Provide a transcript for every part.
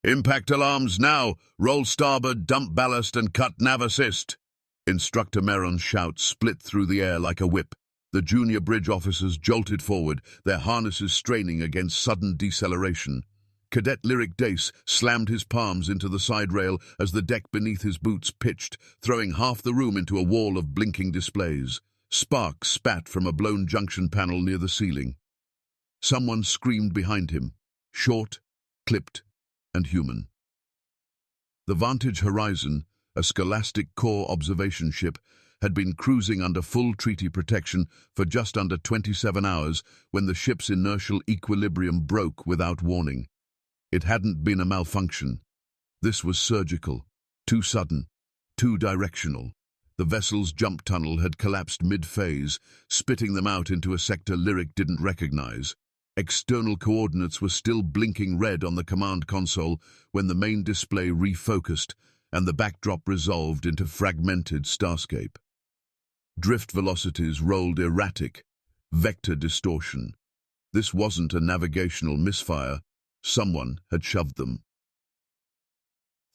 Impact alarms now! Roll starboard, dump ballast, and cut nav assist! Instructor Meron's shout split through the air like a whip. The junior bridge officers jolted forward, their harnesses straining against sudden deceleration. Cadet Lyric Dace slammed his palms into the side rail as the deck beneath his boots pitched, throwing half the room into a wall of blinking displays. Sparks spat from a blown junction panel near the ceiling. Someone screamed behind him, short, clipped, and human. The Vantage Horizon, a Scholastic Corps observation ship, had been cruising under full treaty protection for just under 27 hours when the ship's inertial equilibrium broke without warning. It hadn't been a malfunction. This was surgical, too sudden, too directional. The vessel's jump tunnel had collapsed mid-phase, spitting them out into a sector Lyric didn't recognize. External coordinates were still blinking red on the command console when the main display refocused and the backdrop resolved into fragmented starscape. Drift velocities rolled erratic, vector distortion. This wasn't a navigational misfire. Someone had shoved them.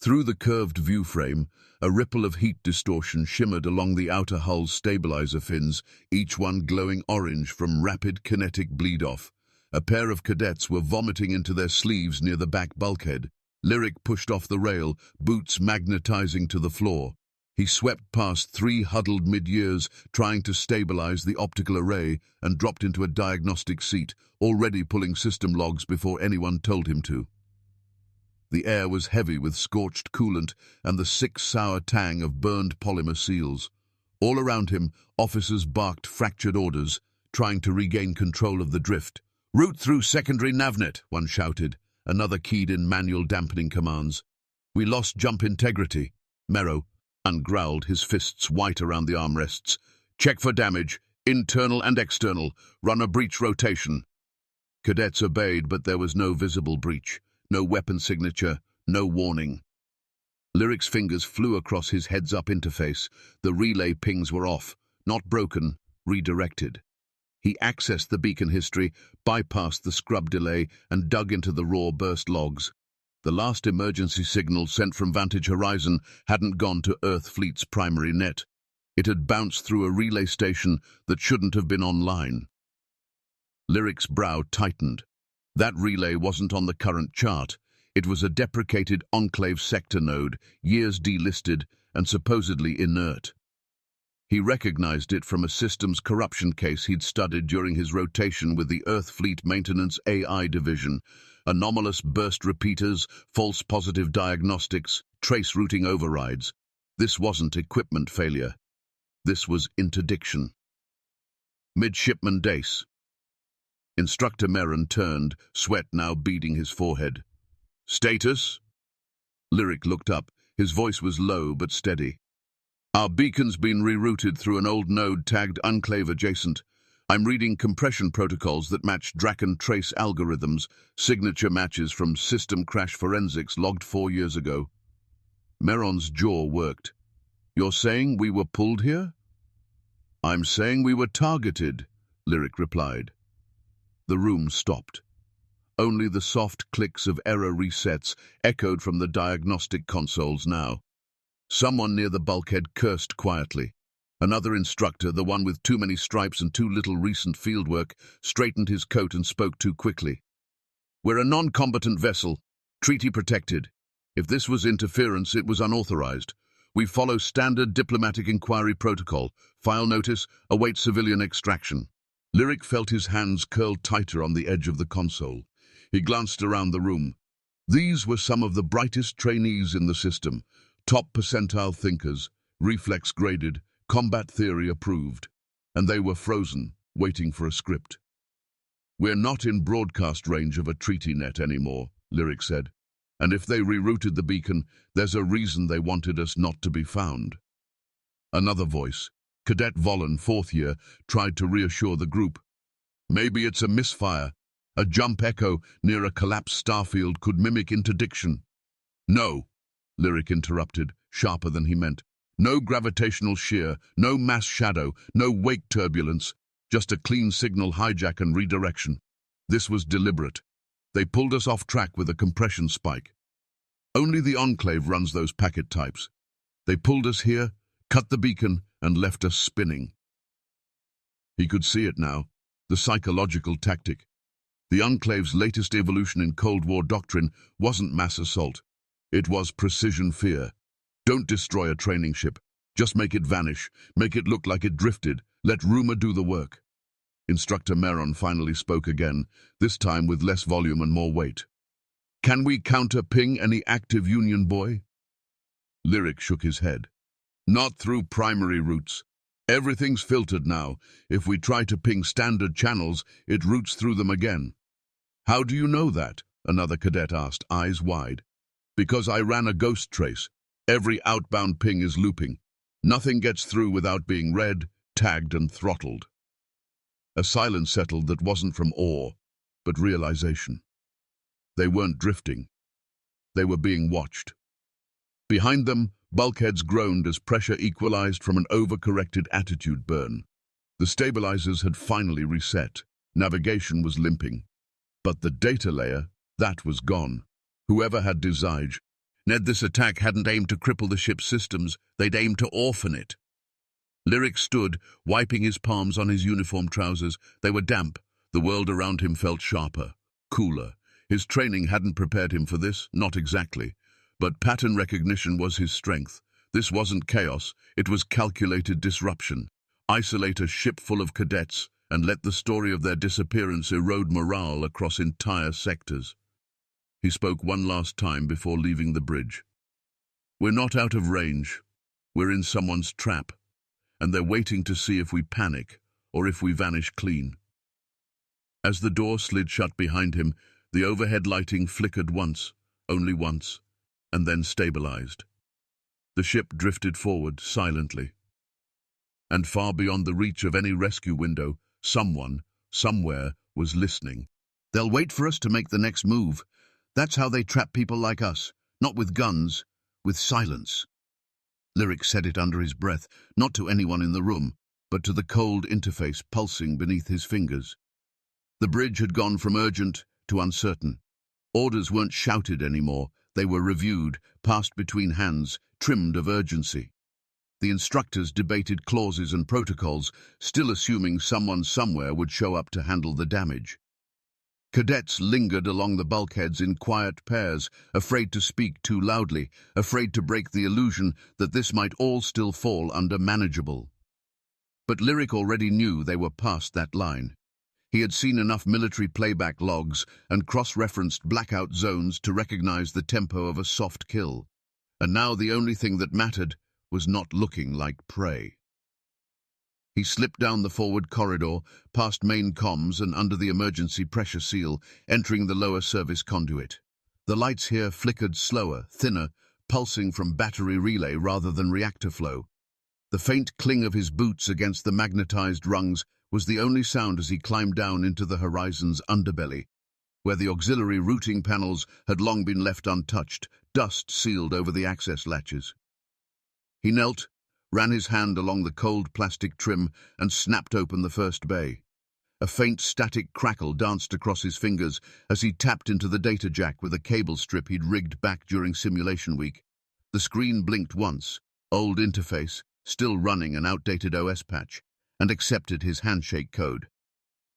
Through the curved viewframe, a ripple of heat distortion shimmered along the outer hull's stabilizer fins, each one glowing orange from rapid kinetic bleed-off. A pair of cadets were vomiting into their sleeves near the back bulkhead. Lyric pushed off the rail, boots magnetizing to the floor. He swept past 3 huddled mid-years, trying to stabilize the optical array, and dropped into a diagnostic seat, already pulling system logs before anyone told him to. The air was heavy with scorched coolant and the sick, sour tang of burned polymer seals. All around him, officers barked fractured orders, trying to regain control of the drift. "Route through secondary navnet," one shouted. Another keyed in manual dampening commands. "We lost jump integrity." Mero growled, his fists white around the armrests. "Check for damage, internal and external. Run a breach rotation." Cadets obeyed, but there was no visible breach, no weapon signature, no warning. Lyric's fingers flew across his heads-up interface. The relay pings were off, not broken, redirected. He accessed the beacon history, bypassed the scrub delay, and dug into the raw burst logs. The last emergency signal sent from Vantage Horizon hadn't gone to Earth Fleet's primary net. It had bounced through a relay station that shouldn't have been online. Lyric's brow tightened. That relay wasn't on the current chart. It was a deprecated Enclave sector node, years delisted and supposedly inert. He recognized it from a systems corruption case he'd studied during his rotation with the Earth Fleet Maintenance AI division. Anomalous burst repeaters, false positive diagnostics, trace routing overrides. This wasn't equipment failure. This was interdiction. Midshipman Dace. Instructor Meron turned, sweat now beading his forehead. "Status?" Lyric looked up. His voice was low but steady. "Our beacon's been rerouted through an old node tagged Enclave adjacent. I'm reading compression protocols that match Draken trace algorithms, signature matches from system crash forensics logged 4 years ago." Meron's jaw worked. "You're saying we were pulled here?" "I'm saying we were targeted," Lyric replied. The room stopped. Only the soft clicks of error resets echoed from the diagnostic consoles now. Someone near the bulkhead cursed quietly. Another instructor, the one with too many stripes and too little recent fieldwork, straightened his coat and spoke too quickly. "We're a non-combatant vessel, treaty protected. If this was interference, it was unauthorized. We follow standard diplomatic inquiry protocol. File notice, await civilian extraction." Lyric felt his hands curl tighter on the edge of the console. He glanced around the room. These were some of the brightest trainees in the system, top percentile thinkers, reflex graded, combat theory approved, and they were frozen, waiting for a script. "We're not in broadcast range of a treaty net anymore," Lyric said, "and if they rerouted the beacon, there's a reason they wanted us not to be found." Another voice, Cadet Vollen, 4th year, tried to reassure the group. "Maybe it's a misfire. A jump echo near a collapsed starfield could mimic interdiction." "No," Lyric interrupted, sharper than he meant. "No gravitational shear, no mass shadow, no wake turbulence, just a clean signal hijack and redirection. This was deliberate. They pulled us off track with a compression spike." Only the Enclave runs those packet types. They pulled us here, cut the beacon, and left us spinning. He could see it now, the psychological tactic. The Enclave's latest evolution in Cold War doctrine wasn't mass assault. It was precision fear. Don't destroy a training ship. Just make it vanish. Make it look like it drifted. Let rumor do the work. Instructor Meron finally spoke again, this time with less volume and more weight. Can we counter-ping any active Union boy? Lyric shook his head. Not through primary routes. Everything's filtered now. If we try to ping standard channels, it routes through them again. How do you know that? Another cadet asked, eyes wide. Because I ran a ghost trace. Every outbound ping is looping. Nothing gets through without being read, tagged, and throttled. A silence settled that wasn't from awe, but realization. They weren't drifting. They were being watched. Behind them, bulkheads groaned as pressure equalized from an overcorrected attitude burn. The stabilizers had finally reset. Navigation was limping. But the data layer, that was gone. Whoever had Desige, Ned, this attack hadn't aimed to cripple the ship's systems, they'd aimed to orphan it. Lyric stood, wiping his palms on his uniform trousers. They were damp. The world around him felt sharper, cooler. His training hadn't prepared him for this, not exactly. But pattern recognition was his strength. This wasn't chaos, it was calculated disruption. Isolate a ship full of cadets and let the story of their disappearance erode morale across entire sectors. He spoke one last time before leaving the bridge. We're not out of range. We're in someone's trap, and they're waiting to see if we panic or if we vanish clean. As the door slid shut behind him, the overhead lighting flickered once, only once, and then stabilized. The ship drifted forward silently. And far beyond the reach of any rescue window, someone, somewhere, was listening. They'll wait for us to make the next move. That's how they trap people like us. Not with guns, with silence. Lyric said it under his breath, not to anyone in the room, but to the cold interface pulsing beneath his fingers. The bridge had gone from urgent to uncertain. Orders weren't shouted anymore. They were reviewed, passed between hands, trimmed of urgency. The instructors debated clauses and protocols, still assuming someone somewhere would show up to handle the damage. Cadets lingered along the bulkheads in quiet pairs, afraid to speak too loudly, afraid to break the illusion that this might all still fall under manageable. But Lyric already knew they were past that line. He had seen enough military playback logs and cross-referenced blackout zones to recognize the tempo of a soft kill. And now the only thing that mattered was not looking like prey. He slipped down the forward corridor, past main comms and under the emergency pressure seal, entering the lower service conduit. The lights here flickered slower, thinner, pulsing from battery relay rather than reactor flow. The faint cling of his boots against the magnetized rungs was the only sound as he climbed down into the horizon's underbelly, where the auxiliary routing panels had long been left untouched, dust sealed over the access latches. He knelt, ran his hand along the cold plastic trim, and snapped open the first bay. A faint static crackle danced across his fingers as he tapped into the data jack with a cable strip he'd rigged back during simulation week. The screen blinked once, old interface, still running an outdated OS patch, and accepted his handshake code.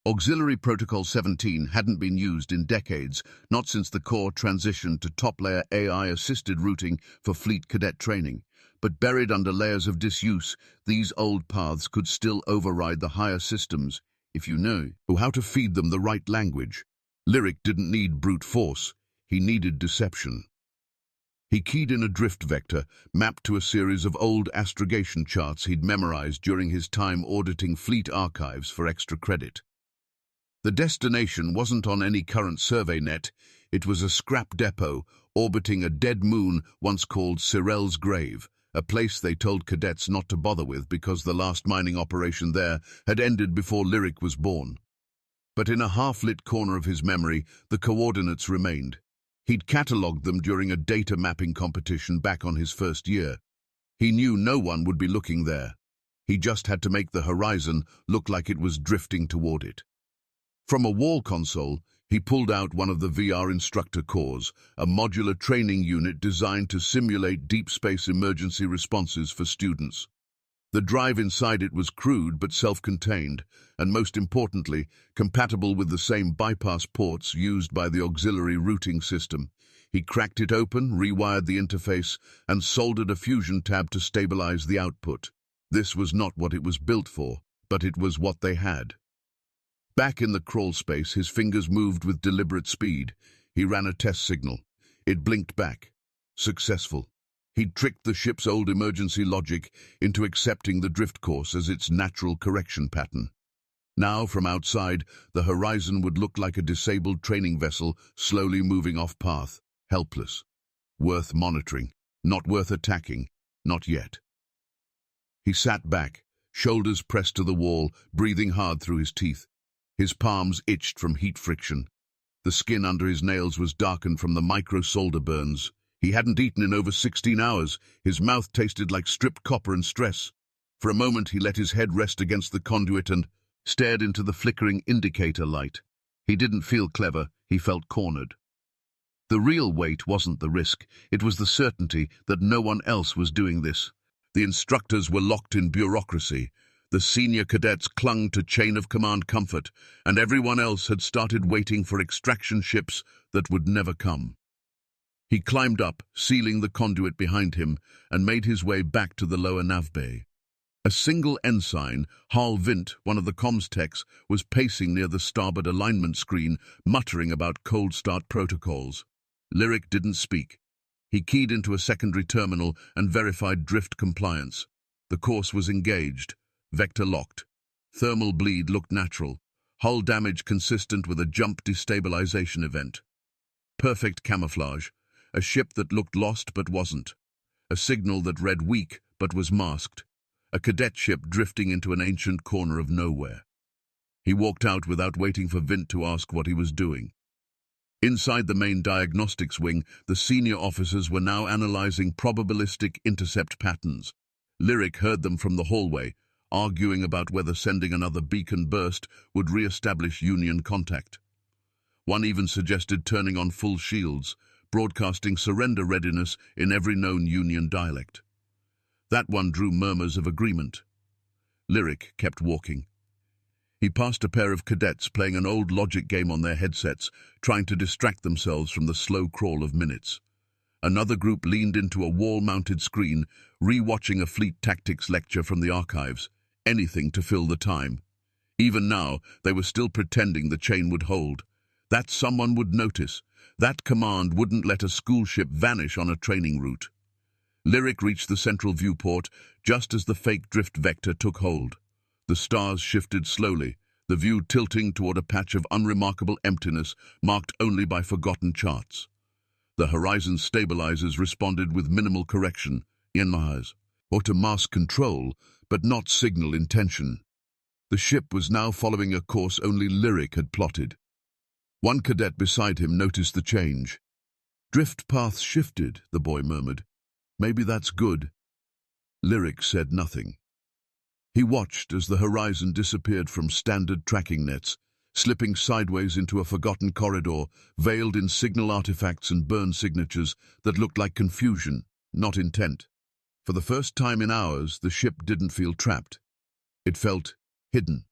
Auxiliary Protocol 17 hadn't been used in decades, not since the Corps transitioned to top-layer AI-assisted routing for fleet cadet training. But buried under layers of disuse, these old paths could still override the higher systems if you knew how to feed them the right language. Lyric didn't need brute force, he needed deception. He keyed in a drift vector, mapped to a series of old astrogation charts he'd memorized during his time auditing fleet archives for extra credit. The destination wasn't on any current survey net, it was a scrap depot orbiting a dead moon once called Cyrell's Grave, a place they told cadets not to bother with because the last mining operation there had ended before Lyric was born. But in a half-lit corner of his memory, the coordinates remained. He'd catalogued them during a data mapping competition back on his first year. He knew no one would be looking there. He just had to make the horizon look like it was drifting toward it. From a wall console, He pulled out one of the VR instructor cores, a modular training unit designed to simulate deep space emergency responses for students. The drive inside it was crude but self-contained, and most importantly, compatible with the same bypass ports used by the auxiliary routing system. He cracked it open, rewired the interface, and soldered a fusion tab to stabilize the output. This was not what it was built for, but it was what they had. Back in the crawl space, his fingers moved with deliberate speed. He ran a test signal. It blinked back. Successful. He'd tricked the ship's old emergency logic into accepting the drift course as its natural correction pattern. Now, from outside, the horizon would look like a disabled training vessel slowly moving off path, helpless. Worth monitoring, not worth attacking, not yet. He sat back, shoulders pressed to the wall, breathing hard through his teeth. His palms itched from heat friction. The skin under his nails was darkened from the micro-solder burns. He hadn't eaten in over 16 hours. His mouth tasted like stripped copper and stress. For a moment he let his head rest against the conduit and stared into the flickering indicator light. He didn't feel clever, he felt cornered. The real weight wasn't the risk, it was the certainty that no one else was doing this. The instructors were locked in bureaucracy. The senior cadets clung to chain of command comfort, and everyone else had started waiting for extraction ships that would never come. He climbed up, sealing the conduit behind him, and made his way back to the lower nav bay. A single ensign, Harl Vint, one of the comms techs, was pacing near the starboard alignment screen, muttering about cold start protocols. Lyric didn't speak. He keyed into a secondary terminal and verified drift compliance. The course was engaged. Vector locked. Thermal bleed looked natural. Hull damage consistent with a jump destabilization event. Perfect camouflage. A ship that looked lost but wasn't. A signal that read weak but was masked. A cadet ship drifting into an ancient corner of nowhere. He walked out without waiting for Vint to ask what he was doing. Inside the main diagnostics wing, the senior officers were now analyzing probabilistic intercept patterns. Lyric heard them from the hallway, arguing about whether sending another beacon burst would re-establish Union contact. One even suggested turning on full shields, broadcasting surrender readiness in every known Union dialect. That one drew murmurs of agreement. Lyric kept walking. He passed a pair of cadets playing an old logic game on their headsets, trying to distract themselves from the slow crawl of minutes. Another group leaned into a wall-mounted screen, re-watching a fleet tactics lecture from the archives. Anything to fill the time. Even now, they were still pretending the chain would hold. That someone would notice. That command wouldn't let a school ship vanish on a training route. Lyric reached the central viewport just as the fake drift vector took hold. The stars shifted slowly, the view tilting toward a patch of unremarkable emptiness marked only by forgotten charts. The horizon stabilizers responded with minimal correction, or to mask control, but not signal intention. The ship was now following a course only Lyric had plotted. One cadet beside him noticed the change. "Drift paths shifted," the boy murmured. "Maybe that's good." Lyric said nothing. He watched as the horizon disappeared from standard tracking nets, slipping sideways into a forgotten corridor, veiled in signal artifacts and burn signatures that looked like confusion, not intent. For the first time in hours, the ship didn't feel trapped. It felt hidden.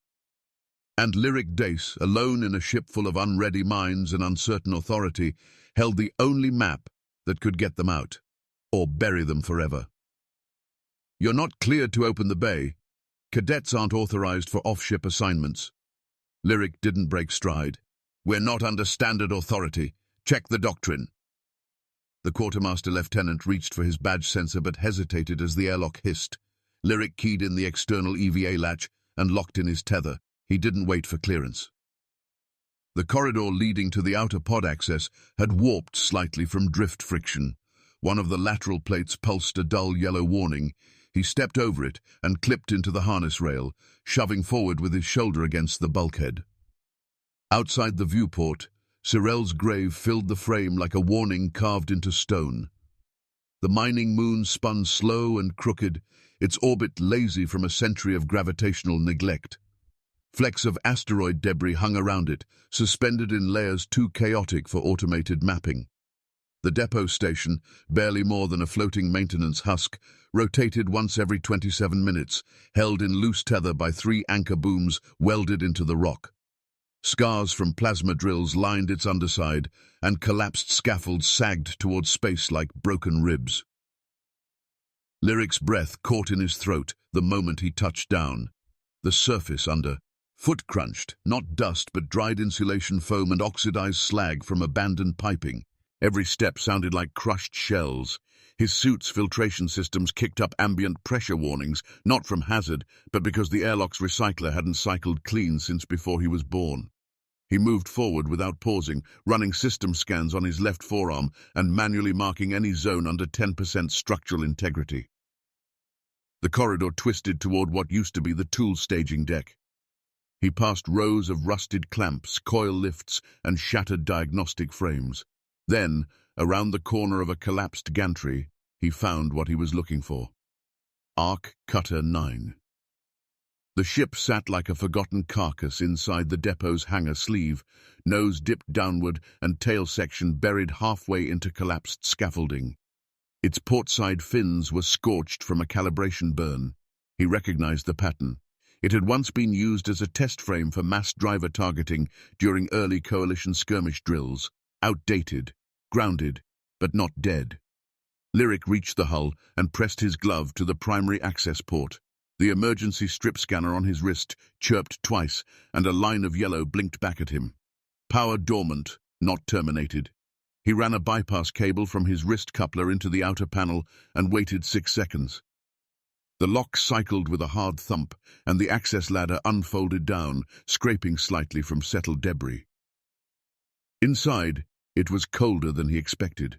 And Lyric Dace, alone in a ship full of unready minds and uncertain authority, held the only map that could get them out, or bury them forever. "You're not cleared to open the bay. Cadets aren't authorized for off-ship assignments." Lyric didn't break stride. "We're not under standard authority. Check the doctrine." The quartermaster lieutenant reached for his badge sensor but hesitated as the airlock hissed. Lyric keyed in the external EVA latch and locked in his tether. He didn't wait for clearance. The corridor leading to the outer pod access had warped slightly from drift friction. One of the lateral plates pulsed a dull yellow warning. He stepped over it and clipped into the harness rail, shoving forward with his shoulder against the bulkhead. Outside the viewport, Cyrell's grave filled the frame like a warning carved into stone. The mining moon spun slow and crooked, its orbit lazy from a century of gravitational neglect. Flecks of asteroid debris hung around it, suspended in layers too chaotic for automated mapping. The depot station, barely more than a floating maintenance husk, rotated once every 27 minutes, held in loose tether by 3 anchor booms welded into the rock. Scars from plasma drills lined its underside, and collapsed scaffolds sagged towards space like broken ribs. Lyric's breath caught in his throat the moment he touched down. The surface under. Foot crunched, not dust but dried insulation foam and oxidized slag from abandoned piping. Every step sounded like crushed shells. His suit's filtration systems kicked up ambient pressure warnings, not from hazard, but because the airlock's recycler hadn't cycled clean since before he was born. He moved forward without pausing, running system scans on his left forearm and manually marking any zone under 10% structural integrity. The corridor twisted toward what used to be the tool staging deck. He passed rows of rusted clamps, coil lifts, and shattered diagnostic frames. Then, around the corner of a collapsed gantry, he found what he was looking for. Arc Cutter 9. The ship sat like a forgotten carcass inside the depot's hangar sleeve, nose dipped downward and tail section buried halfway into collapsed scaffolding. Its portside fins were scorched from a calibration burn. He recognized the pattern. It had once been used as a test frame for mass driver targeting during early coalition skirmish drills. Outdated, grounded, but not dead. Lyric reached the hull and pressed his glove to the primary access port. The emergency strip scanner on his wrist chirped twice, and a line of yellow blinked back at him. Power dormant, not terminated. He ran a bypass cable from his wrist coupler into the outer panel and waited 6 seconds. The lock cycled with a hard thump, and the access ladder unfolded down, scraping slightly from settled debris. Inside, it was colder than he expected.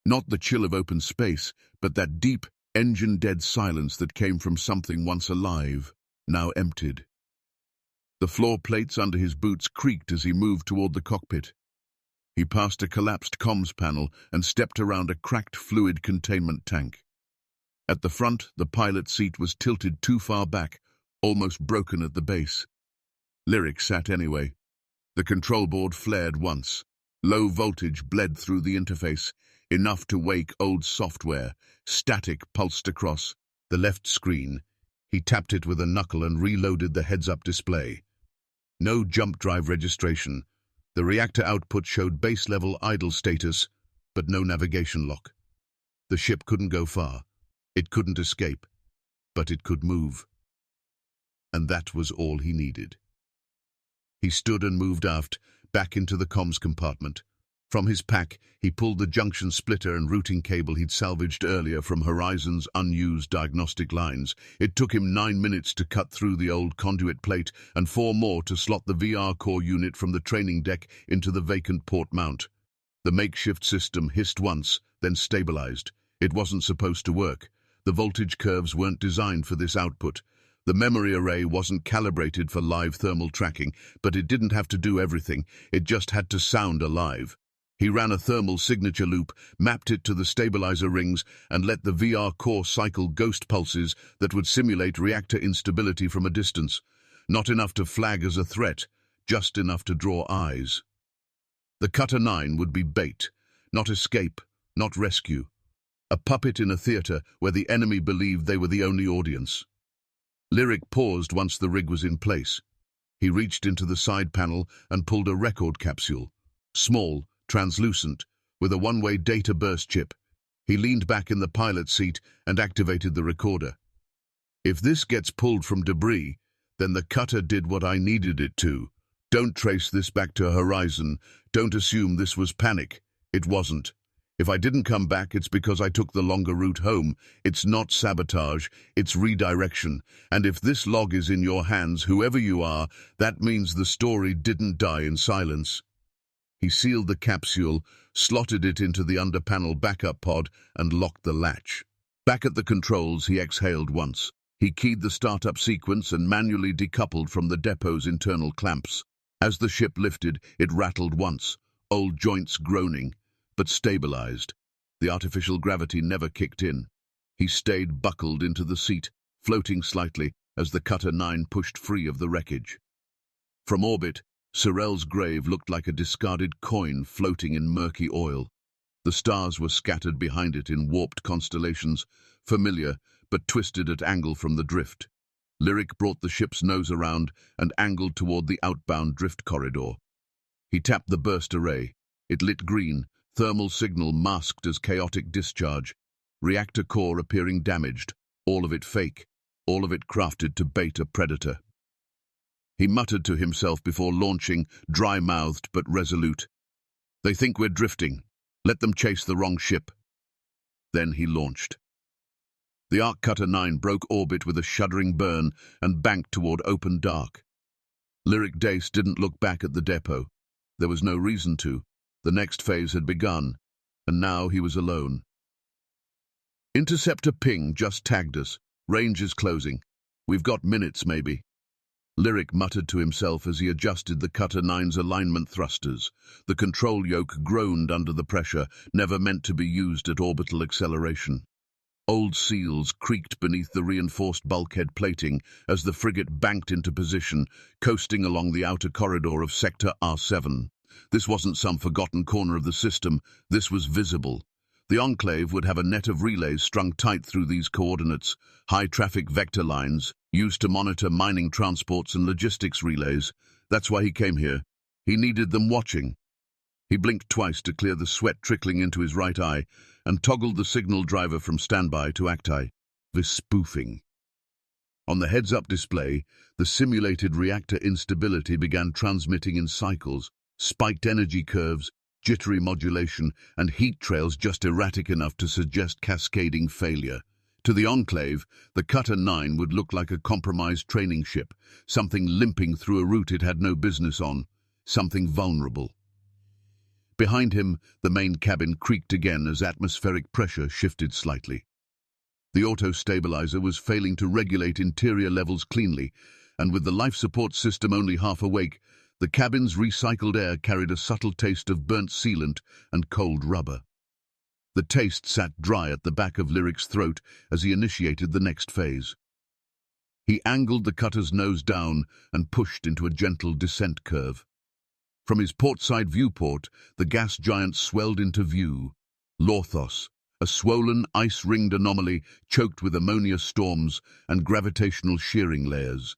Not the chill of open space, but that deep, engine-dead silence that came from something once alive, now emptied. The floor plates under his boots creaked as he moved toward the cockpit. He passed a collapsed comms panel and stepped around a cracked fluid containment tank. At the front, the pilot seat was tilted too far back, almost broken at the base. Lyric sat anyway. The control board flared once. Low voltage bled through the interface, enough to wake old software. Static pulsed across the left screen. He tapped it with a knuckle and reloaded the heads-up display. No jump drive registration. The reactor output showed base-level idle status, but no navigation lock. The ship couldn't go far. It couldn't escape, but it could move. And that was all he needed. He stood and moved aft, back into the comms compartment. From his pack, he pulled the junction splitter and routing cable he'd salvaged earlier from Horizon's unused diagnostic lines. It took him 9 minutes to cut through the old conduit plate and 4 more to slot the VR core unit from the training deck into the vacant port mount. The makeshift system hissed once, then stabilized. It wasn't supposed to work. The voltage curves weren't designed for this output. The memory array wasn't calibrated for live thermal tracking, but it didn't have to do everything. It just had to sound alive. He ran a thermal signature loop, mapped it to the stabilizer rings, and let the VR core cycle ghost pulses that would simulate reactor instability from a distance. Not enough to flag as a threat, just enough to draw eyes. The Cutter 9 would be bait, not escape, not rescue. A puppet in a theater where the enemy believed they were the only audience. Lyric paused once the rig was in place. He reached into the side panel and pulled a record capsule. Small, translucent, with a one-way data burst chip. He leaned back in the pilot seat and activated the recorder. If this gets pulled from debris, then the cutter did what I needed it to. Don't trace this back to Horizon. Don't assume this was panic. It wasn't. If I didn't come back, it's because I took the longer route home. It's not sabotage, it's redirection. And if this log is in your hands, whoever you are, that means the story didn't die in silence. He sealed the capsule, slotted it into the under-panel backup pod, and locked the latch. Back at the controls, he exhaled once. He keyed the startup sequence and manually decoupled from the depot's internal clamps. As the ship lifted, it rattled once, old joints groaning, but stabilized. The artificial gravity never kicked in. He stayed buckled into the seat, floating slightly, as the Cutter 9 pushed free of the wreckage. From orbit, Sorel's grave looked like a discarded coin floating in murky oil. The stars were scattered behind it in warped constellations, familiar but twisted at angle from the drift. Lyric brought the ship's nose around and angled toward the outbound drift corridor. He tapped the burst array. It lit green, thermal signal masked as chaotic discharge. Reactor core appearing damaged, all of it fake, all of it crafted to bait a predator. He muttered to himself before launching, dry-mouthed but resolute. "They think we're drifting. Let them chase the wrong ship." Then he launched. The Arc Cutter 9 broke orbit with a shuddering burn and banked toward open dark. Lyric Dace didn't look back at the depot. There was no reason to. The next phase had begun, and now he was alone. "Interceptor ping just tagged us. Range is closing. We've got minutes, maybe." Lyric muttered to himself as he adjusted the Cutter 9's alignment thrusters. The control yoke groaned under the pressure, never meant to be used at orbital acceleration. Old seals creaked beneath the reinforced bulkhead plating as the frigate banked into position, coasting along the outer corridor of Sector R7. This wasn't some forgotten corner of the system. This was visible. The Enclave would have a net of relays strung tight through these coordinates, high-traffic vector lines, used to monitor mining transports and logistics relays. That's why he came here. He needed them watching. He blinked twice to clear the sweat trickling into his right eye and toggled the signal driver from standby to acti. This spoofing. On the heads-up display, the simulated reactor instability began transmitting in cycles, spiked energy curves, jittery modulation, and heat trails just erratic enough to suggest cascading failure. To the Enclave, the Cutter 9 would look like a compromised training ship, something limping through a route it had no business on, something vulnerable. Behind him, the main cabin creaked again as atmospheric pressure shifted slightly. The auto-stabilizer was failing to regulate interior levels cleanly, and with the life support system only half awake, the cabin's recycled air carried a subtle taste of burnt sealant and cold rubber. The taste sat dry at the back of Lyric's throat as he initiated the next phase. He angled the cutter's nose down and pushed into a gentle descent curve. From his portside viewport, the gas giant swelled into view. Lorthos, a swollen, ice-ringed anomaly choked with ammonia storms and gravitational shearing layers.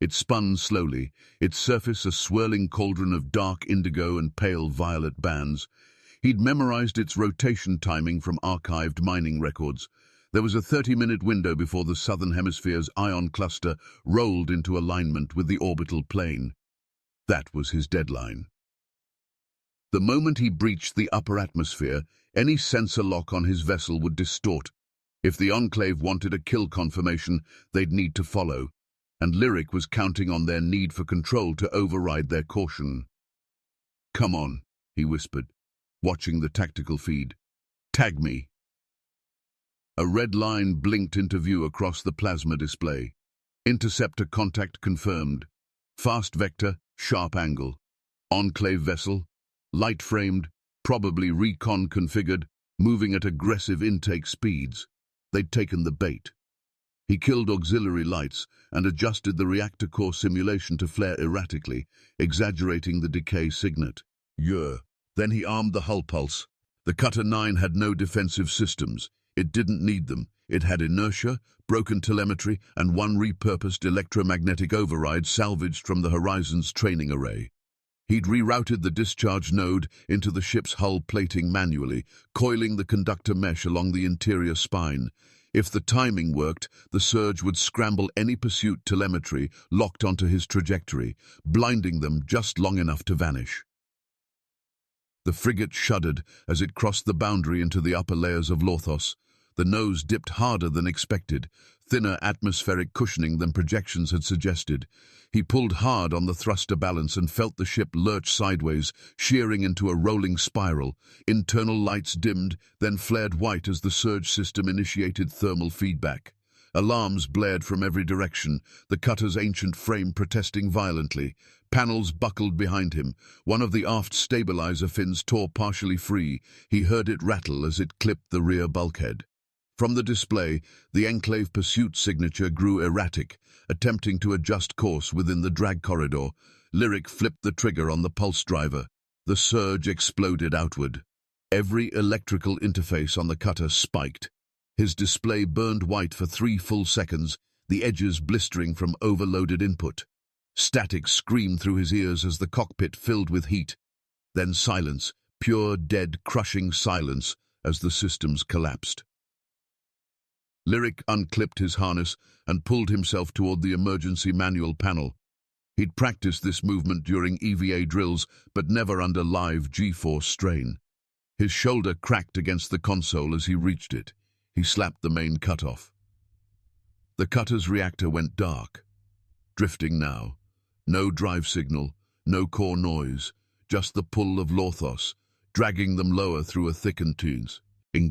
It spun slowly, its surface a swirling cauldron of dark indigo and pale violet bands. He'd memorized its rotation timing from archived mining records. There was a 30-minute window before the southern hemisphere's ion cluster rolled into alignment with the orbital plane. That was his deadline. The moment he breached the upper atmosphere, any sensor lock on his vessel would distort. If the Enclave wanted a kill confirmation, they'd need to follow, and Lyric was counting on their need for control to override their caution. "Come on," he whispered, watching the tactical feed. "Tag me." A red line blinked into view across the plasma display. Interceptor contact confirmed. Fast vector, sharp angle. Enclave vessel, light-framed, probably recon configured, moving at aggressive intake speeds. They'd taken the bait. He killed auxiliary lights and adjusted the reactor core simulation to flare erratically, exaggerating the decay signet. Then he armed the hull pulse. The Cutter 9 had no defensive systems. It didn't need them. It had inertia, broken telemetry, and one repurposed electromagnetic override salvaged from the Horizon's training array. He'd rerouted the discharge node into the ship's hull plating manually, coiling the conductor mesh along the interior spine. If the timing worked, the surge would scramble any pursuit telemetry locked onto his trajectory, blinding them just long enough to vanish. The frigate shuddered as it crossed the boundary into the upper layers of Lorthos. The nose dipped harder than expected, thinner atmospheric cushioning than projections had suggested. He pulled hard on the thruster balance and felt the ship lurch sideways, shearing into a rolling spiral. Internal lights dimmed, then flared white as the surge system initiated thermal feedback. Alarms blared from every direction, the cutter's ancient frame protesting violently. Panels buckled behind him. One of the aft stabilizer fins tore partially free. He heard it rattle as it clipped the rear bulkhead. From the display, the Enclave pursuit signature grew erratic, attempting to adjust course within the drag corridor. Lyric flipped the trigger on the pulse driver. The surge exploded outward. Every electrical interface on the cutter spiked. His display burned white for 3 full seconds, the edges blistering from overloaded input. Static screamed through his ears as the cockpit filled with heat. Then silence, pure, dead, crushing silence as the systems collapsed. Lyric unclipped his harness and pulled himself toward the emergency manual panel. He'd practiced this movement during EVA drills, but never under live G-force strain. His shoulder cracked against the console as he reached it. He slapped the main cutoff. The cutter's reactor went dark. Drifting now. No drive signal, no core noise, just the pull of Lorthos, dragging them lower through a thickened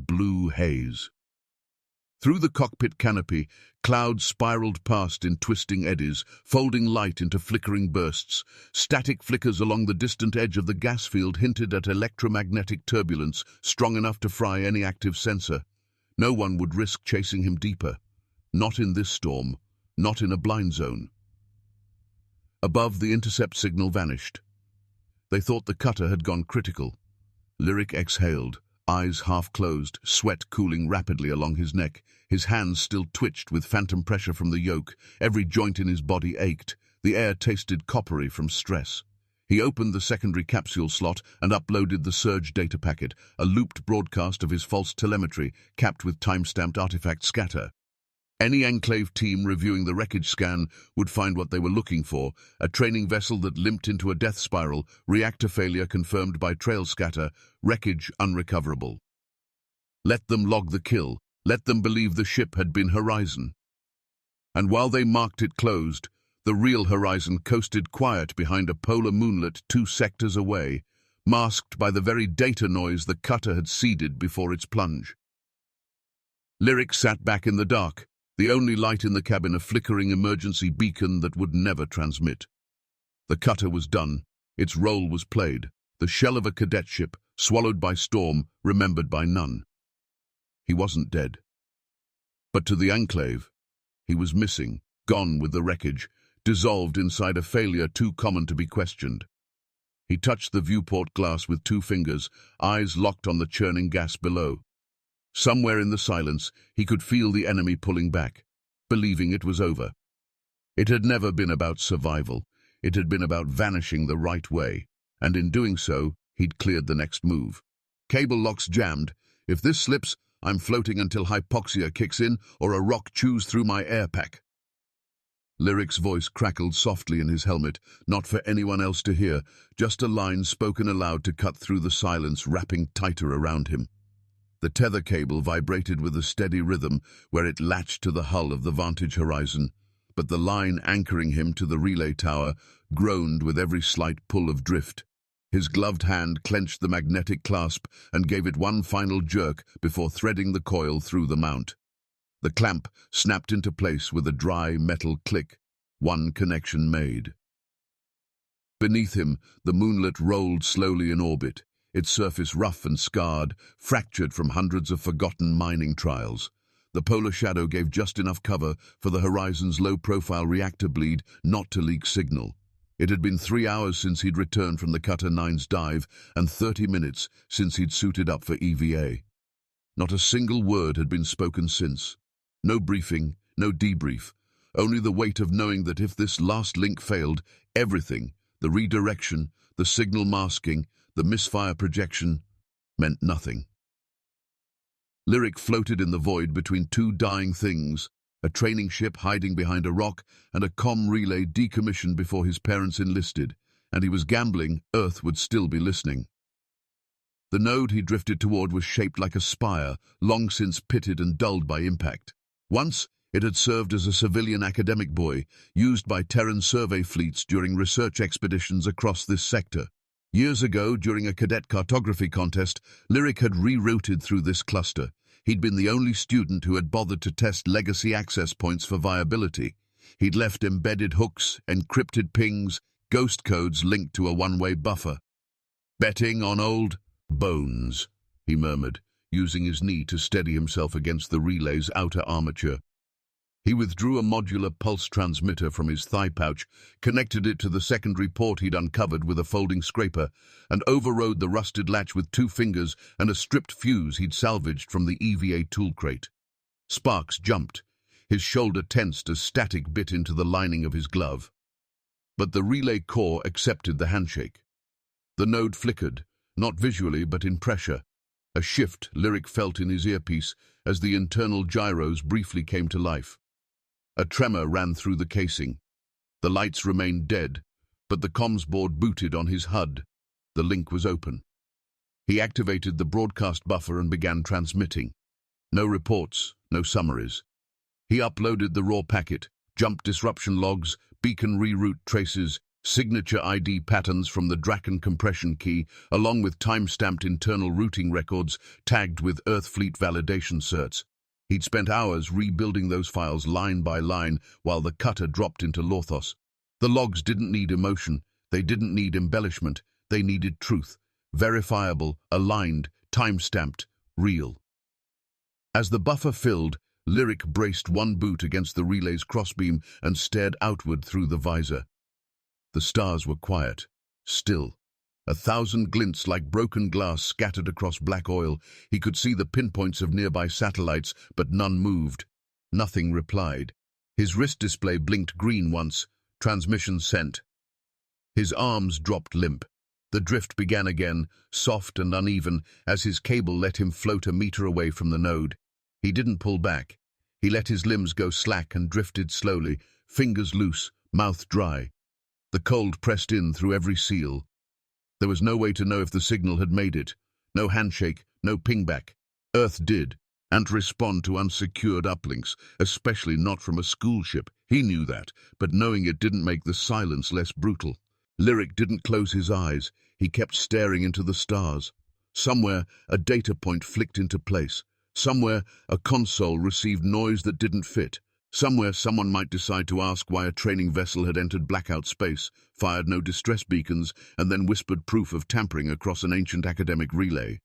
blue haze. Through the cockpit canopy, clouds spiraled past in twisting eddies, folding light into flickering bursts. Static flickers along the distant edge of the gas field hinted at electromagnetic turbulence strong enough to fry any active sensor. No one would risk chasing him deeper. Not in this storm, not in a blind zone. Above, the intercept signal vanished. They thought the cutter had gone critical. Lyric exhaled, eyes half closed, sweat cooling rapidly along his neck. His hands still twitched with phantom pressure from the yoke. Every joint in his body ached. The air tasted coppery from stress. He opened the secondary capsule slot and uploaded the surge data packet, a looped broadcast of his false telemetry, capped with time-stamped artifact scatter. Any Enclave team reviewing the wreckage scan would find what they were looking for, a training vessel that limped into a death spiral, reactor failure confirmed by trail scatter, wreckage unrecoverable. Let them log the kill, let them believe the ship had been Horizon. And while they marked it closed, the real Horizon coasted quiet behind a polar moonlet 2 sectors away, masked by the very data noise the cutter had seeded before its plunge. Lyric sat back in the dark, the only light in the cabin a flickering emergency beacon that would never transmit. The cutter was done. Its role was played. The shell of a cadet ship, swallowed by storm, remembered by none. He wasn't dead. But to the Enclave, he was missing, gone with the wreckage, dissolved inside a failure too common to be questioned. He touched the viewport glass with 2 fingers, eyes locked on the churning gas below. Somewhere in the silence, he could feel the enemy pulling back, believing it was over. It had never been about survival. It had been about vanishing the right way, and in doing so, he'd cleared the next move. Cable locks jammed. If this slips, I'm floating until hypoxia kicks in or a rock chews through my air pack. Lyric's voice crackled softly in his helmet, not for anyone else to hear, just a line spoken aloud to cut through the silence wrapping tighter around him. The tether cable vibrated with a steady rhythm where it latched to the hull of the Vantage Horizon, but the line anchoring him to the relay tower groaned with every slight pull of drift. His gloved hand clenched the magnetic clasp and gave it one final jerk before threading the coil through the mount. The clamp snapped into place with a dry metal click, one connection made. Beneath him, the moonlet rolled slowly in orbit, its surface rough and scarred, fractured from hundreds of forgotten mining trials. The polar shadow gave just enough cover for the Horizon's low-profile reactor bleed not to leak signal. It had been 3 hours since he'd returned from the Cutter 9's dive and 30 minutes since he'd suited up for EVA. Not a single word had been spoken since. No briefing, no debrief, only the weight of knowing that if this last link failed, everything, the redirection, the signal masking, the misfire projection, meant nothing. Lyric floated in the void between 2 dying things, a training ship hiding behind a rock and a comm relay decommissioned before his parents enlisted, and he was gambling Earth would still be listening. The node he drifted toward was shaped like a spire, long since pitted and dulled by impact. Once, it had served as a civilian academic buoy, used by Terran survey fleets during research expeditions across this sector. Years ago, during a cadet cartography contest, Lyric had rerouted through this cluster. He'd been the only student who had bothered to test legacy access points for viability. He'd left embedded hooks, encrypted pings, ghost codes linked to a one-way buffer. "Betting on old bones," he murmured, using his knee to steady himself against the relay's outer armature. He withdrew a modular pulse transmitter from his thigh pouch, connected it to the secondary port he'd uncovered with a folding scraper, and overrode the rusted latch with 2 fingers and a stripped fuse he'd salvaged from the EVA tool crate. Sparks jumped. His shoulder tensed as static bit into the lining of his glove. But the relay core accepted the handshake. The node flickered, not visually but in pressure. A shift Lyric felt in his earpiece as the internal gyros briefly came to life. A tremor ran through the casing. The lights remained dead, but the comms board booted on his HUD. The link was open. He activated the broadcast buffer and began transmitting. No reports, no summaries. He uploaded the raw packet, jump disruption logs, beacon reroute traces, signature ID patterns from the Draken compression key, along with time-stamped internal routing records tagged with Earthfleet validation certs. He'd spent hours rebuilding those files line by line while the cutter dropped into Lorthos. The logs didn't need emotion, they didn't need embellishment, they needed truth, verifiable, aligned, time-stamped, real. As the buffer filled, Lyric braced one boot against the relay's crossbeam and stared outward through the visor. The stars were quiet, still. 1,000 glints like broken glass scattered across black oil. He could see the pinpoints of nearby satellites, but none moved. Nothing replied. His wrist display blinked green once. Transmission sent. His arms dropped limp. The drift began again, soft and uneven, as his cable let him float a meter away from the node. He didn't pull back. He let his limbs go slack and drifted slowly, fingers loose, mouth dry. The cold pressed in through every seal. There was no way to know if the signal had made it. No handshake, no pingback. Earth did, and respond to unsecured uplinks, especially not from a school ship. He knew that, but knowing it didn't make the silence less brutal. Lyric didn't close his eyes. He kept staring into the stars. Somewhere, a data point flicked into place. Somewhere, a console received noise that didn't fit. Somewhere, someone might decide to ask why a training vessel had entered blackout space, fired no distress beacons, and then whispered proof of tampering across an ancient academic relay.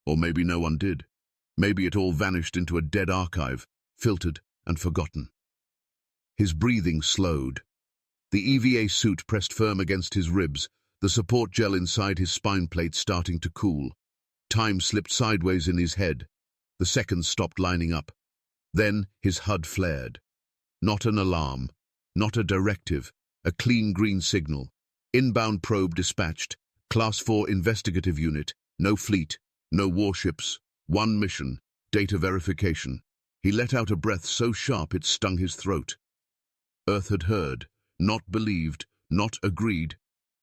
Or maybe no one did. Maybe it all vanished into a dead archive, filtered and forgotten. His breathing slowed. The EVA suit pressed firm against his ribs, the support gel inside his spine plate starting to cool. Time slipped sideways in his head. The seconds stopped lining up. Then his HUD flared. Not an alarm, not a directive, a clean green signal. Inbound probe dispatched, Class 4 investigative unit, no fleet, no warships, one mission, data verification. He let out a breath so sharp it stung his throat. Earth had heard, not believed, not agreed,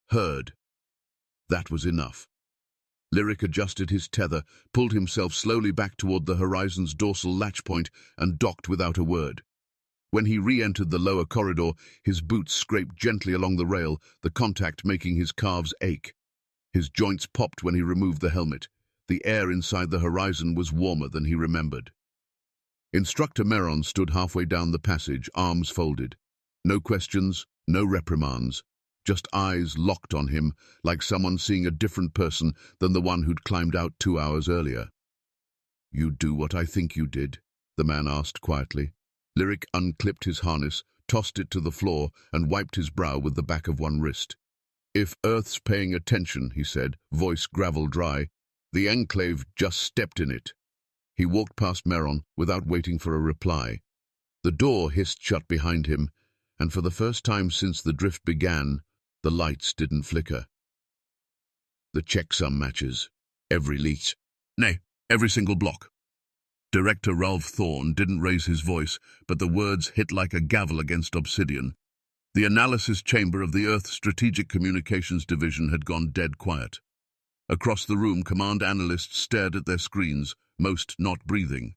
heard. That was enough. Lyric adjusted his tether, pulled himself slowly back toward the horizon's dorsal latch point, and docked without a word. When he re-entered the lower corridor, his boots scraped gently along the rail, the contact making his calves ache. His joints popped when he removed the helmet. The air inside the horizon was warmer than he remembered. Instructor Meron stood halfway down the passage, arms folded. No questions, no reprimands. Just eyes locked on him, like someone seeing a different person than the one who'd climbed out 2 hours earlier. "You do what I think you did?" the man asked quietly. Lyric unclipped his harness, tossed it to the floor, and wiped his brow with the back of one wrist. "If Earth's paying attention," he said, voice gravel dry, "the Enclave just stepped in it." He walked past Meron without waiting for a reply. The door hissed shut behind him, and for the first time since the drift began, the lights didn't flicker. The checksum matches. Every lease. Nay, every single block. Director Ralph Thorne didn't raise his voice, but the words hit like a gavel against obsidian. The analysis chamber of the Earth Strategic Communications Division had gone dead quiet. Across the room, command analysts stared at their screens, most not breathing.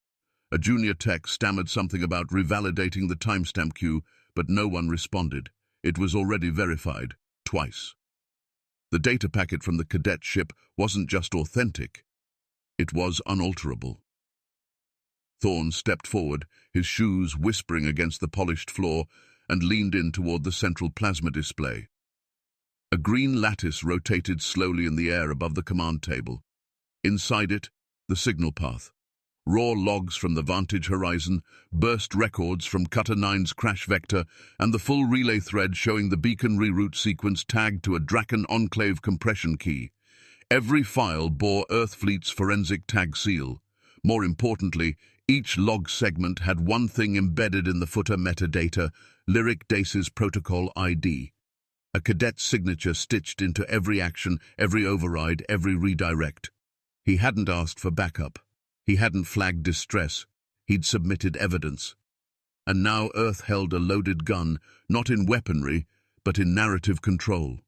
A junior tech stammered something about revalidating the timestamp queue, but no one responded. It was already verified. Twice. The data packet from the Cadet ship wasn't just authentic, it was unalterable. Thorne stepped forward, his shoes whispering against the polished floor, and leaned in toward the central plasma display. A green lattice rotated slowly in the air above the command table. Inside it, The signal path. Raw logs from the vantage horizon, burst records from Cutter 9's crash vector, and the full relay thread showing the beacon reroute sequence tagged to a Draken Enclave compression key. Every file bore Earth Fleet's forensic tag seal. More importantly, each log segment had one thing embedded in the footer metadata: Lyric Dace's protocol ID. A cadet's signature stitched into every action, every override, every redirect. He hadn't asked for backup. He hadn't flagged distress. He'd submitted evidence. And now Earth held a loaded gun, not in weaponry, but in narrative control.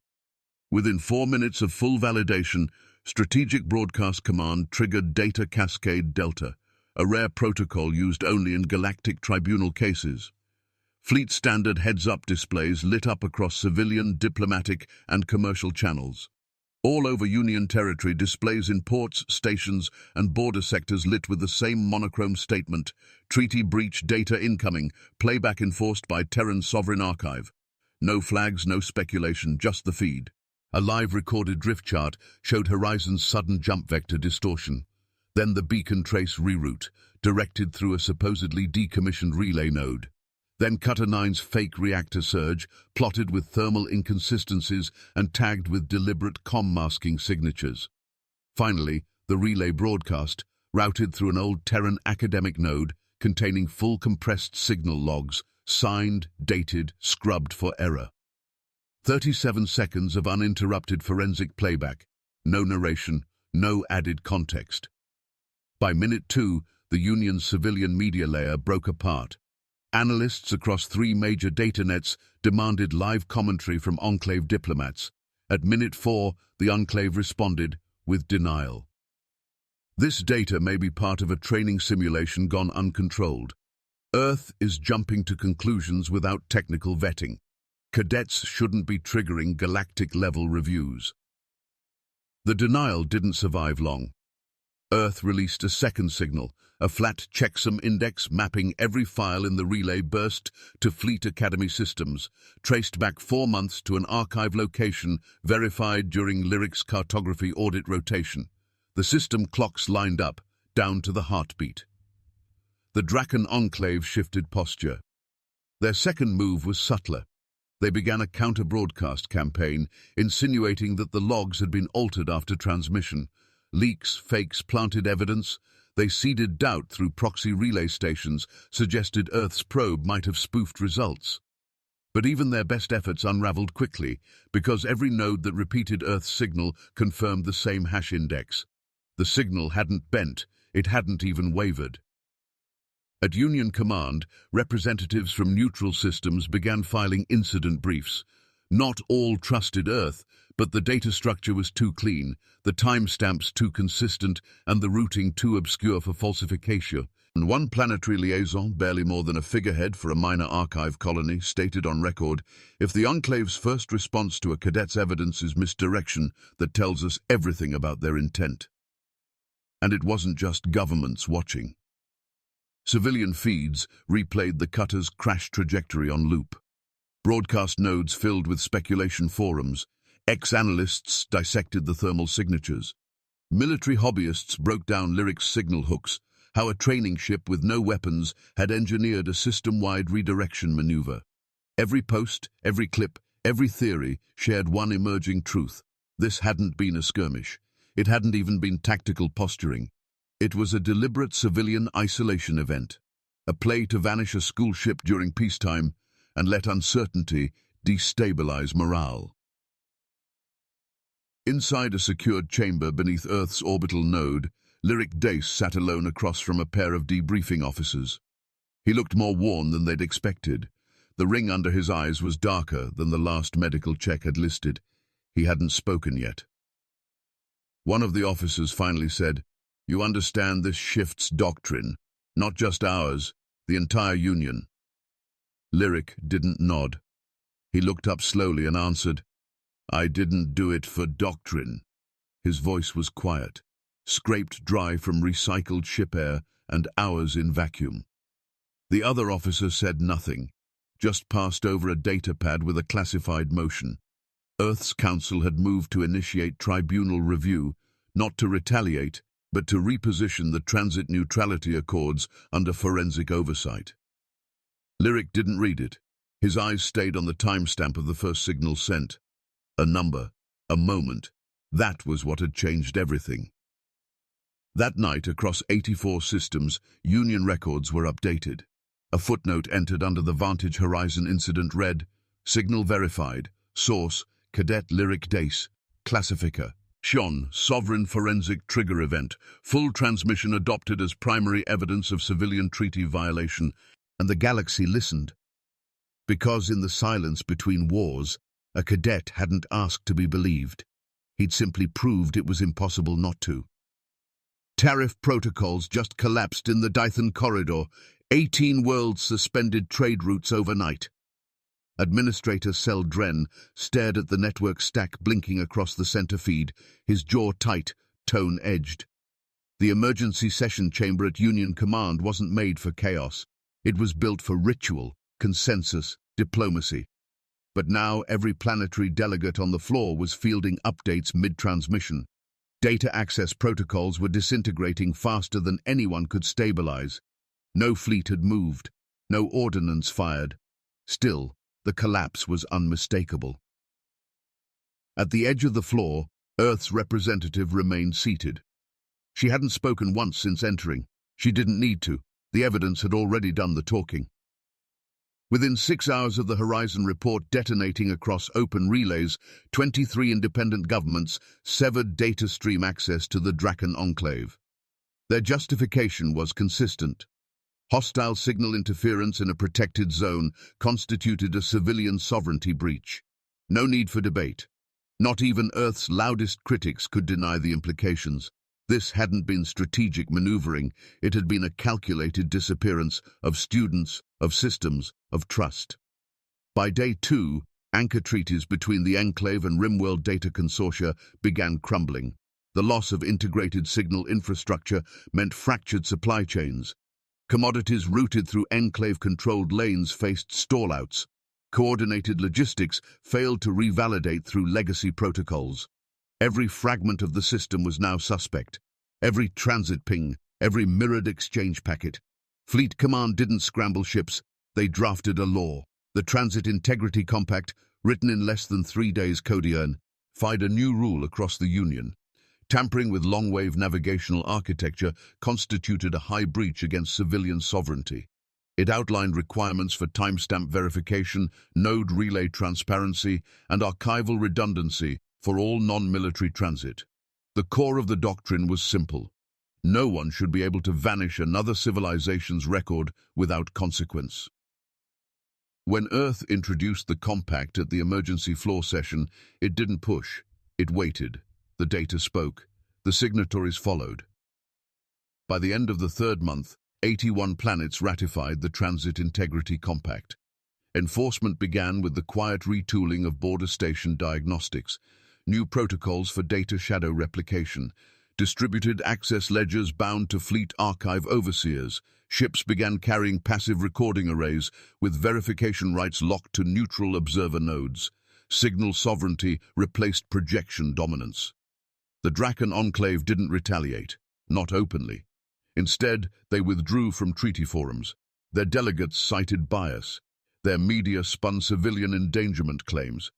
Within 4 minutes of full validation, Strategic Broadcast Command triggered Data Cascade Delta, a rare protocol used only in Galactic Tribunal cases. Fleet standard heads-up displays lit up across civilian, diplomatic, and commercial channels. All over Union territory, displays in ports, stations, and border sectors lit with the same monochrome statement: Treaty breach, data incoming, playback enforced by Terran Sovereign Archive. No flags, no speculation, just the feed. A live recorded drift chart showed Horizon's sudden jump vector distortion. Then the beacon trace reroute, directed through a supposedly decommissioned relay node. Then Cutter 9's fake reactor surge, plotted with thermal inconsistencies and tagged with deliberate comm-masking signatures. Finally, the relay broadcast, routed through an old Terran academic node containing full compressed signal logs, signed, dated, scrubbed for error. 37 seconds of uninterrupted forensic playback, no narration, no added context. By minute 2, the Union's civilian media layer broke apart. Analysts across 3 major data nets demanded live commentary from Enclave diplomats. At minute 4, the Enclave responded with denial. This data may be part of a training simulation gone uncontrolled. Earth is jumping to conclusions without technical vetting. Cadets shouldn't be triggering Galactic-level reviews. The denial didn't survive long. Earth released a second signal, a flat checksum index mapping every file in the relay burst to Fleet Academy systems, traced back 4 months to an archive location verified during Lyric's cartography audit rotation. The system clocks lined up, down to the heartbeat. The Draken Enclave shifted posture. Their second move was subtler. They began a counter-broadcast campaign, insinuating that the logs had been altered after transmission. Leaks, fakes, planted evidence. They seeded doubt through proxy relay stations, suggested Earth's probe might have spoofed results. But even their best efforts unraveled quickly, because every node that repeated Earth's signal confirmed the same hash index. The signal hadn't bent, it hadn't even wavered. At Union Command, representatives from neutral systems began filing incident briefs. Not all trusted Earth, but the data structure was too clean, the timestamps too consistent, and the routing too obscure for falsification. And one planetary liaison, barely more than a figurehead for a minor archive colony, stated on record, "If the Enclave's first response to a cadet's evidence is misdirection, that tells us everything about their intent." And it wasn't just governments watching. Civilian feeds replayed the cutter's crash trajectory on loop. Broadcast nodes filled with speculation forums. Ex-analysts dissected the thermal signatures. Military hobbyists broke down Lyric's signal hooks, how a training ship with no weapons had engineered a system-wide redirection maneuver. Every post, every clip, every theory shared one emerging truth. This hadn't been a skirmish. It hadn't even been tactical posturing. It was a deliberate civilian isolation event, a play to vanish a school ship during peacetime and let uncertainty destabilize morale. Inside a secured chamber beneath Earth's orbital node, Lyric Dace sat alone across from a pair of debriefing officers. He looked more worn than they'd expected. The ring under his eyes was darker than the last medical check had listed. He hadn't spoken yet. One of the officers finally said, "You understand this shift's doctrine, not just ours, the entire Union." Lyric didn't nod. He looked up slowly and answered, "I didn't do it for doctrine." His voice was quiet, scraped dry from recycled ship air and hours in vacuum. The other officer said nothing, just passed over a data pad with a classified motion. Earth's Council had moved to initiate tribunal review, not to retaliate, but to reposition the transit neutrality accords under forensic oversight. Lyric didn't read it. His eyes stayed on the timestamp of the first signal sent. A number, a moment. That was what had changed everything. That night, across 84 systems, Union records were updated. A footnote entered under the Vantage Horizon incident read, "Signal verified. Source, Cadet Lyric Dace. Classifier. Sean, Sovereign Forensic Trigger Event. Full transmission adopted as primary evidence of civilian treaty violation." And the galaxy listened. Because in the silence between wars, a cadet hadn't asked to be believed. He'd simply proved it was impossible not to. Tariff protocols just collapsed in the Dython corridor. 18 worlds suspended trade routes overnight. Administrator Cell Dren stared at the network stack blinking across the center feed, his jaw tight, tone edged. The emergency session chamber at Union Command wasn't made for chaos. It was built for ritual, consensus, diplomacy. But now every planetary delegate on the floor was fielding updates mid-transmission. Data access protocols were disintegrating faster than anyone could stabilize. No fleet had moved, no ordnance fired. Still, the collapse was unmistakable. At the edge of the floor, Earth's representative remained seated. She hadn't spoken once since entering. She didn't need to. The evidence had already done the talking. Within 6 hours of the Horizon report detonating across open relays, 23 independent governments severed data stream access to the Draken Enclave. Their justification was consistent. Hostile signal interference in a protected zone constituted a civilian sovereignty breach. No need for debate. Not even Earth's loudest critics could deny the implications. This hadn't been strategic maneuvering, it had been a calculated disappearance of students, of systems, of trust. By day 2, anchor treaties between the Enclave and Rimworld data consortia began crumbling. The loss of integrated signal infrastructure meant fractured supply chains. Commodities routed through Enclave-controlled lanes faced stallouts. Coordinated logistics failed to revalidate through legacy protocols. Every fragment of the system was now suspect. Every transit ping, every mirrored exchange packet. Fleet Command didn't scramble ships, they drafted a law. The Transit Integrity Compact, written in less than 3 days codified a new rule across the Union. Tampering with long-wave navigational architecture constituted a high breach against civilian sovereignty. It outlined requirements for timestamp verification, node relay transparency, and archival redundancy for all non-military transit. The core of the doctrine was simple. No one should be able to vanish another civilization's record without consequence. When Earth introduced the compact at the emergency floor session, it didn't push. It waited. The data spoke. The signatories followed. By the end of the 3rd month, 81 planets ratified the Transit Integrity Compact. Enforcement began with the quiet retooling of border station diagnostics, new protocols for data shadow replication, distributed access ledgers bound to fleet archive overseers. Ships began carrying passive recording arrays with verification rights locked to neutral observer nodes. Signal sovereignty replaced projection dominance. The Draken Enclave didn't retaliate, not openly. Instead, they withdrew from treaty forums. Their delegates cited bias. Their media spun civilian endangerment claims.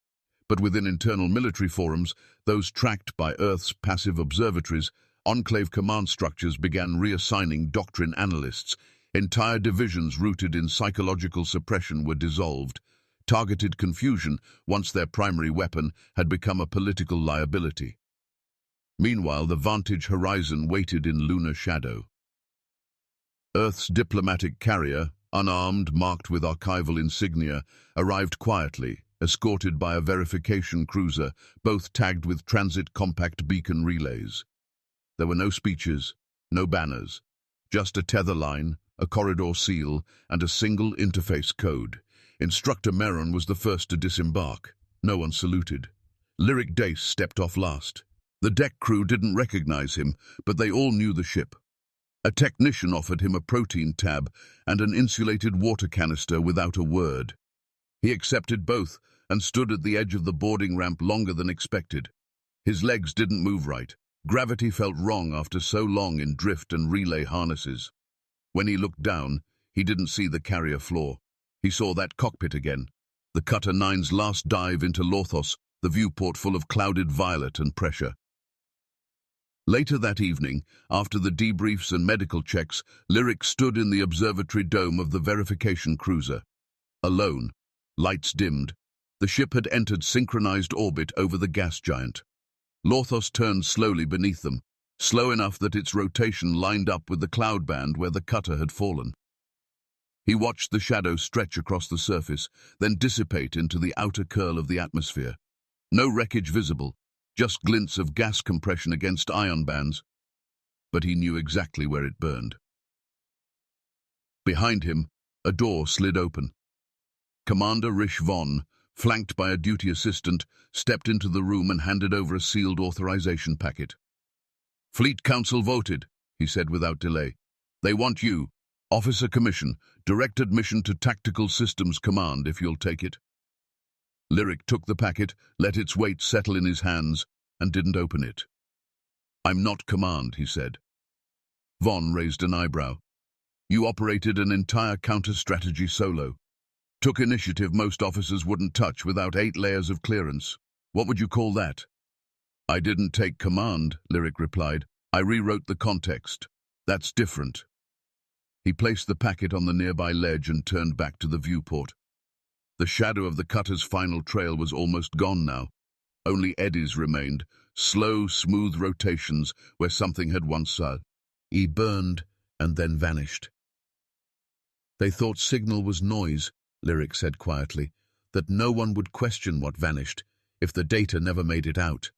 But within internal military forums, those tracked by Earth's passive observatories, Enclave command structures began reassigning doctrine analysts. Entire divisions rooted in psychological suppression were dissolved. Targeted confusion, once their primary weapon, had become a political liability. Meanwhile, the Vantage Horizon waited in lunar shadow. Earth's diplomatic carrier, unarmed, marked with archival insignia, arrived quietly, escorted by a verification cruiser, both tagged with transit compact beacon relays. There were no speeches, no banners, just a tether line, a corridor seal, and a single interface code. Instructor Meron was the first to disembark. No one saluted. Lyric Dace stepped off last. The deck crew didn't recognize him, but they all knew the ship. A technician offered him a protein tab and an insulated water canister without a word. He accepted both and stood at the edge of the boarding ramp longer than expected. His legs didn't move right. Gravity felt wrong after so long in drift and relay harnesses. When he looked down, he didn't see the carrier floor. He saw that cockpit again. The Cutter 9's last dive into Lorthos, the viewport full of clouded violet and pressure. Later that evening, after the debriefs and medical checks, Lyric stood in the observatory dome of the verification cruiser. Alone, lights dimmed, the ship had entered synchronized orbit over the gas giant. Lorthos turned slowly beneath them, slow enough that its rotation lined up with the cloud band where the cutter had fallen. He watched the shadow stretch across the surface, then dissipate into the outer curl of the atmosphere. No wreckage visible, just glints of gas compression against ion bands, but he knew exactly where it burned. Behind him, a door slid open. Commander Rish Vaughn, flanked by a duty assistant, stepped into the room and handed over a sealed authorization packet. "Fleet Council voted," he said without delay. "They want you, Officer Commission, direct admission to Tactical Systems Command if you'll take it." Lyric took the packet, let its weight settle in his hands, and didn't open it. "I'm not command," he said. Vaughn raised an eyebrow. "You operated an entire counter-strategy solo. Took initiative most officers wouldn't touch without 8 layers of clearance. What would you call that?" "I didn't take command," Lyric replied. "I rewrote the context. That's different." He placed the packet on the nearby ledge and turned back to the viewport. The shadow of the cutter's final trail was almost gone now. Only eddies remained, slow, smooth rotations where something had once burned and then vanished. "They thought signal was noise," Lyric said quietly, "that no one would question what vanished if the data never made it out."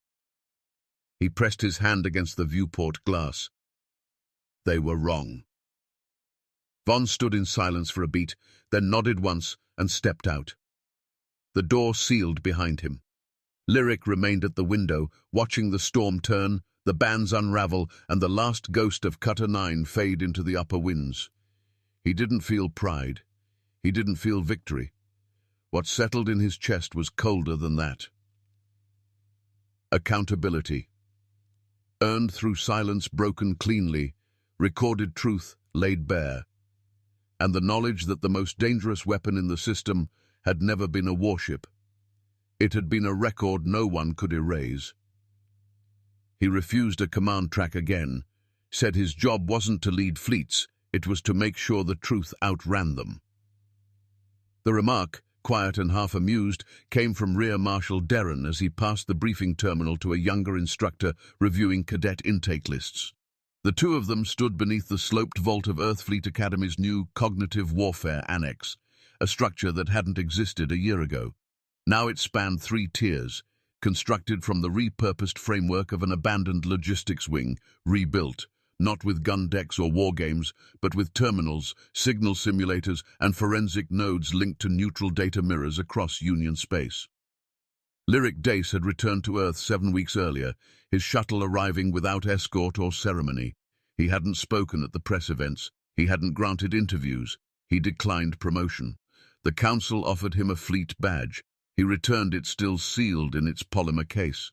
He pressed his hand against the viewport glass. They were wrong. Vaughn stood in silence for a beat, then nodded once and stepped out. The door sealed behind him. Lyric remained at the window, watching the storm turn, the bands unravel, and the last ghost of Cutter 9 fade into the upper winds. He didn't feel pride. He didn't feel victory. What settled in his chest was colder than that. Accountability. Earned through silence broken cleanly, recorded truth laid bare, and the knowledge that the most dangerous weapon in the system had never been a warship. It had been a record no one could erase. He refused a command track again, said his job wasn't to lead fleets, it was to make sure the truth outran them. The remark, quiet and half amused, came from Rear Marshal Derron as he passed the briefing terminal to a younger instructor reviewing cadet intake lists. The two of them stood beneath the sloped vault of Earthfleet Academy's new Cognitive Warfare Annex, a structure that hadn't existed a year ago. Now it spanned 3 tiers, constructed from the repurposed framework of an abandoned logistics wing, rebuilt, not with gun decks or war games, but with terminals, signal simulators, and forensic nodes linked to neutral data mirrors across Union space. Lyric Dace had returned to Earth 7 weeks earlier, his shuttle arriving without escort or ceremony. He hadn't spoken at the press events. He hadn't granted interviews. He declined promotion. The Council offered him a fleet badge. He returned it still sealed in its polymer case.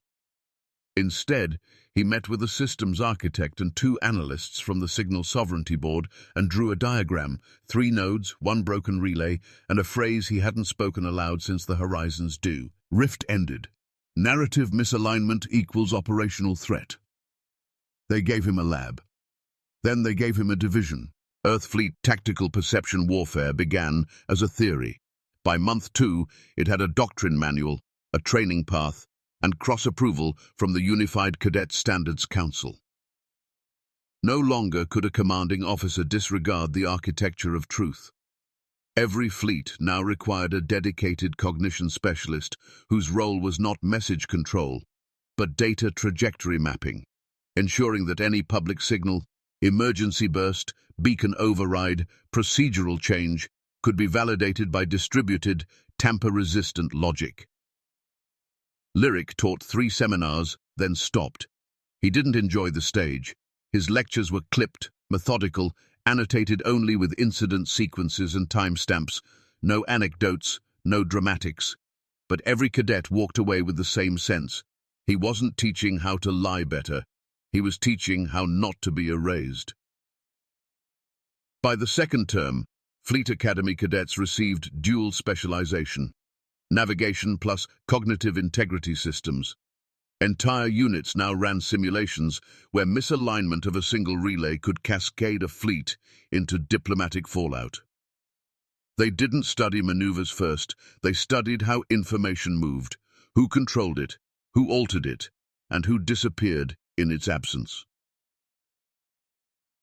Instead, he met with a systems architect and 2 analysts from the Signal Sovereignty Board and drew a diagram, 3 nodes, 1 broken relay, and a phrase he hadn't spoken aloud since the Horizon's due. Rift ended. Narrative misalignment equals operational threat. They gave him a lab. Then they gave him a division. Earthfleet Tactical Perception Warfare began as a theory. By month 2, it had a doctrine manual, a training path, and cross-approval from the Unified Cadet Standards Council. No longer could a commanding officer disregard the architecture of truth. Every fleet now required a dedicated cognition specialist whose role was not message control, but data trajectory mapping, ensuring that any public signal, emergency burst, beacon override, procedural change could be validated by distributed, tamper-resistant logic. Lyric taught 3 seminars, then stopped. He didn't enjoy the stage. His lectures were clipped, methodical, annotated only with incident sequences and timestamps, no anecdotes, no dramatics. But every cadet walked away with the same sense. He wasn't teaching how to lie better. He was teaching how not to be erased. By the second term, Fleet Academy cadets received dual specialization: navigation plus cognitive integrity systems. Entire units now ran simulations where misalignment of a single relay could cascade a fleet into diplomatic fallout. They didn't study maneuvers first, they studied how information moved, who controlled it, who altered it, and who disappeared in its absence.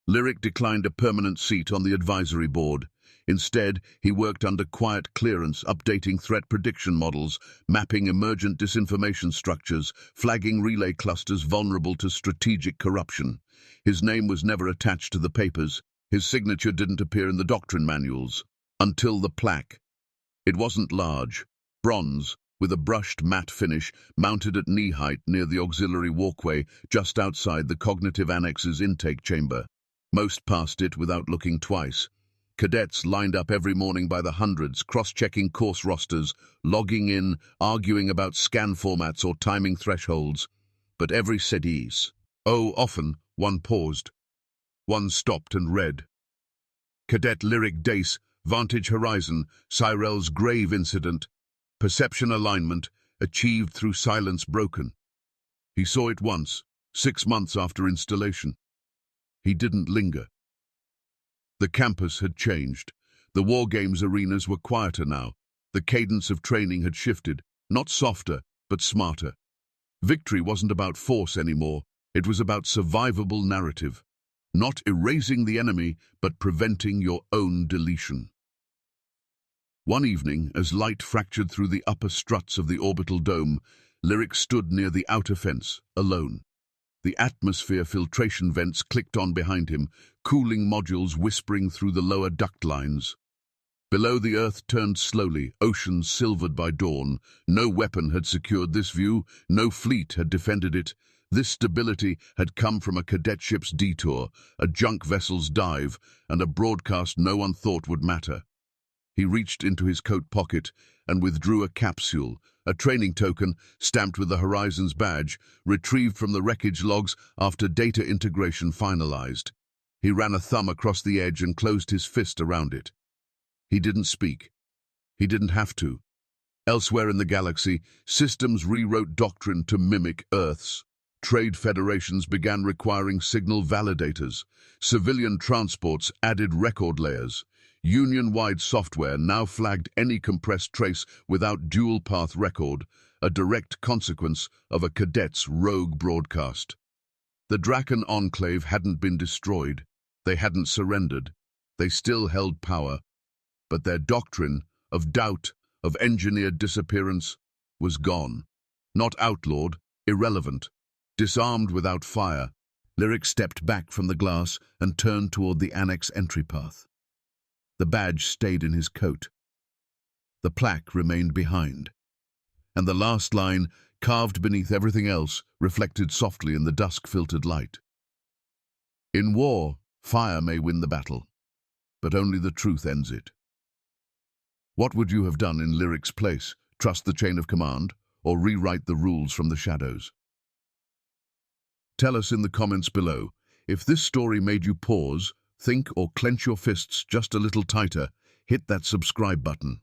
Lyric declined a permanent seat on the advisory board. Instead, he worked under quiet clearance, updating threat prediction models, mapping emergent disinformation structures, flagging relay clusters vulnerable to strategic corruption. His name was never attached to the papers. His signature didn't appear in the doctrine manuals. Until the plaque. It wasn't large. Bronze, with a brushed matte finish, mounted at knee height near the auxiliary walkway just outside the Cognitive Annex's intake chamber. Most passed it without looking twice. Cadets lined up every morning by the hundreds, cross-checking course rosters, logging in, arguing about scan formats or timing thresholds. But every said ease. Oh, often, one paused. One stopped and read. Cadet Lyric Dace, Vantage Horizon, Cyrell's grave incident. Perception alignment, achieved through silence broken. He saw it once, 6 months after installation. He didn't linger. The campus had changed. The war games arenas were quieter now. The cadence of training had shifted, not softer, but smarter. Victory wasn't about force anymore. It was about survivable narrative. Not erasing the enemy, but preventing your own deletion. One evening, as light fractured through the upper struts of the orbital dome, Lyric stood near the outer fence, alone. The atmosphere filtration vents clicked on behind him, cooling modules whispering through the lower duct lines. Below, the earth turned slowly, oceans silvered by dawn. No weapon had secured this view, no fleet had defended it. This stability had come from a cadet ship's detour, a junk vessel's dive, and a broadcast no one thought would matter. He reached into his coat pocket and withdrew a capsule, a training token stamped with the Horizon's badge, retrieved from the wreckage logs after data integration finalized. He ran a thumb across the edge and closed his fist around it. He didn't speak. He didn't have to. Elsewhere in the galaxy, systems rewrote doctrine to mimic Earth's. Trade federations began requiring signal validators. Civilian transports added record layers. Union-wide software now flagged any compressed trace without dual-path record, a direct consequence of a cadet's rogue broadcast. The Draken Enclave hadn't been destroyed. They hadn't surrendered. They still held power. But their doctrine of doubt, of engineered disappearance, was gone. Not outlawed, irrelevant. Disarmed without fire, Lyric stepped back from the glass and turned toward the annex entry path. The badge stayed in his coat. The plaque remained behind. And the last line, carved beneath everything else, reflected softly in the dusk-filtered light. In war, fire may win the battle, but only the truth ends it. What would you have done in Lyric's place? Trust the chain of command, or rewrite the rules from the shadows? Tell us in the comments below. If this story made you pause, think, or clench your fists just a little tighter, hit that subscribe button.